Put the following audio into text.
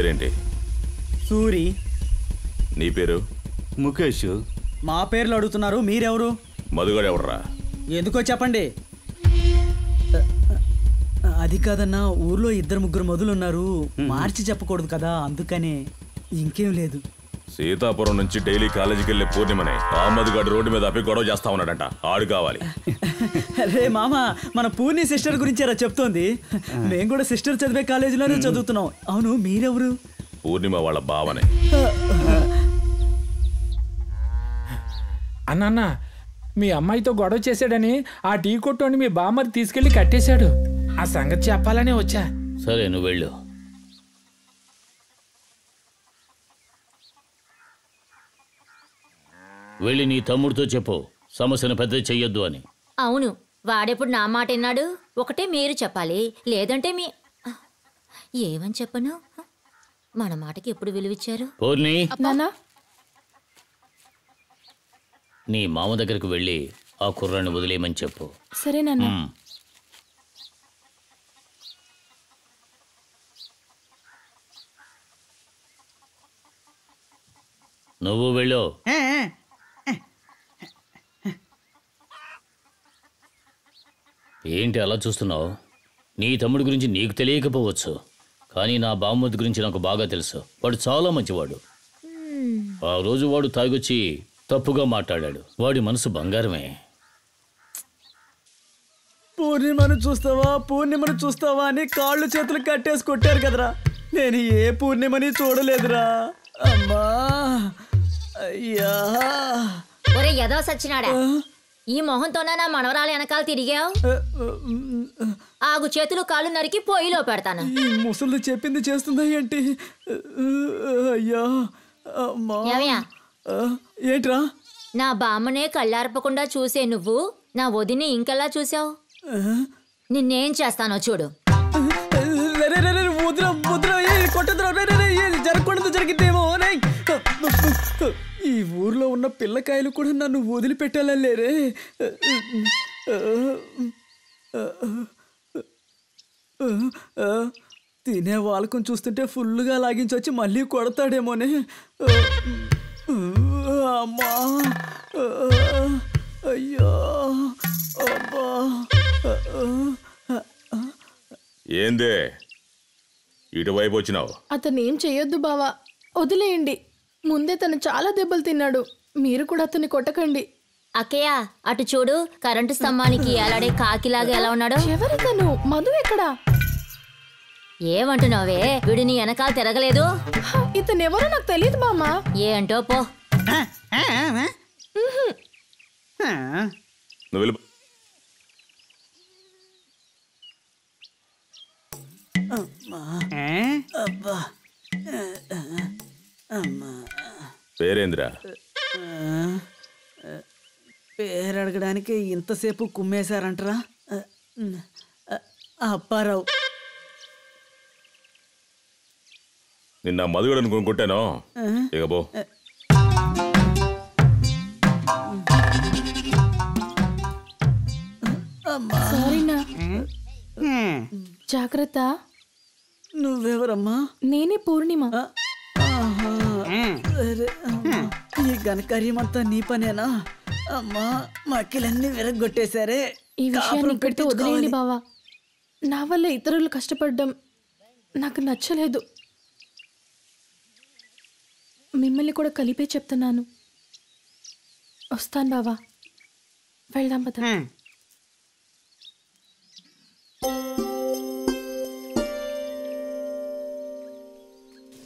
పేరేంటి? సూరి. నీ పేరు? ముఖేష్. మా పేర్లు అడుగుతున్నారు, మీరెవరు? మధుగాడు ఎవడరా? ఎందుకో చెప్పండి. అది కాదన్నా, ఊర్లో 2-3 మధులున్నారు, మార్చి చెప్పకూడదు కదా, అందుకనే. ఇంకేం లేదు. సీతాపురం నుంచి డైలీ కాలేజీకి వెళ్ళే పూర్ణిమనే ఆ మధుగాడు రోడ్డు మీద అప్పి గొడవ చేస్తా ఉన్నాడంట. ఆడు కావాలి. రే మామ, మన పూర్ణి సిస్టర్ గురించారా చెప్తోంది. మేము కూడా సిస్టర్ చదివే కాలేజీలోనే చదువుతున్నాం. అవును, మీరెవరు? పూర్ణిమ వాళ్ళ బావనే. అన్న, మీ అమ్మాయితో గొడవ చేశాడని ఆ టీ కొట్టుని మీ బామ్మని తీసుకెళ్లి కట్టేశాడు. ఆ సంగతి చెప్పాలనే వచ్చా. సరే, నువ్వు వెళ్ళు. వెళ్ళి నీ తమ్ముడితో చెప్పు, సమస్యను పెద్ద చెయ్యొద్దు అని. అవును, వాడెప్పుడు నా మాట విన్నాడు? ఒకటే మీరు చెప్పాలి, లేదంటే ఏమని చెప్పను? మన మాటకి ఎప్పుడు విలువిచ్చారు? పూర్ణి, నీ మామ దగ్గరకు వెళ్ళి ఆ కుర్రాన్ని వదిలేయమని చెప్పు. సరే నాన్న. నువ్వు వెళ్ళు. ఏంటి అలా చూస్తున్నావు? నీ తమ్ముడి గురించి నీకు తెలియకపోవచ్చు, కానీ నా బామ్మది గురించి నాకు బాగా తెలుసు. వాడు చాలా మంచివాడు. ఆ రోజు వాడు తాగొచ్చి తప్పుగా మాట్లాడాడు. వాడి మనసు బంగారమే. పూర్ణిమను చూస్తావా అని కాళ్ళు చేతులు కట్టేసి కొట్టారు కదరా. నేను ఏ పూర్ణిమని చూడలేదురా. అమ్మా, అయ్యా. ఒరే యదో సచ్చినాడా, ఈ మొహంతోనా నా మనవరాలు వెనకాల తిరిగావు? ఆగు, చేతులు కాళ్ళు నరికి పొయ్యిలో పెడతాను. ఈ ముసలి చెప్పింది చేస్తుందా ఏంటి? అయ్యా, అమ్మా. ఏంట్రా? నా బామ్మనే కళ్ళార్పకుండా చూసే నువ్వు నా వదిని ఇంకెలా చూసావు? నిన్నేం చేస్తానో చూడు. జరగకూడదు, జరిగిద్దేమో. ఈ ఊర్లో ఉన్న పిల్లకాయలు కూడా నన్ను వదిలిపెట్టాలని లేరే. తినే వాళ్ళకం చూస్తుంటే ఫుల్గా లాగించొచ్చి మళ్ళీ కొడతాడేమోనే. అమ్మా, అయ్యో, అబ్బా. ఏందే ఇటువైపు వచ్చినావు? అతను ఏం చెయ్యొద్దు బావా, వదిలేయండి. ముందే తను చాలా దెబ్బలు తిన్నాడు, మీరు కూడా అతన్ని కొట్టకండి. అక్కయ్య, అటు చూడు, కరెంటు స్తంభానికి అలాడే కాకిలాగా ఎలా ఉన్నాడు? ఎవరు తను? మధు ఎక్కడా? ఏమంటున్నావే? వీడు నీ వెనకాల తిరగలేదు? ఇతను ఎవరో నాకు తెలియదు బామ్మా. ఏంటో పో. నువ్వు పేరేంద్రా? పేరు అడగడానికి ఇంతసేపు కుమ్మేశారంటరా. అప్పారావు. నిన్న మధుగడను కొనుక్కుంటాను. ఇక పో. సారీనా, జాగ్రత్త. నువ్వెవరమ్మా? నేనే పూర్ణిమ. ఈ ఘనకార్యమంతా నీ పనేనా? అమ్మా, మక్కిలన్నీ విరగొట్టేశారే. ఈ విషయాన్ని ఇక్కడితో వదిలేయండి బావా. నా వల్ల ఇతరులు కష్టపడడం నాకు నచ్చలేదు. మిమ్మల్ని కూడా కలిపే చెప్తున్నాను. వస్తాను బావా, వెళ్దాం పద.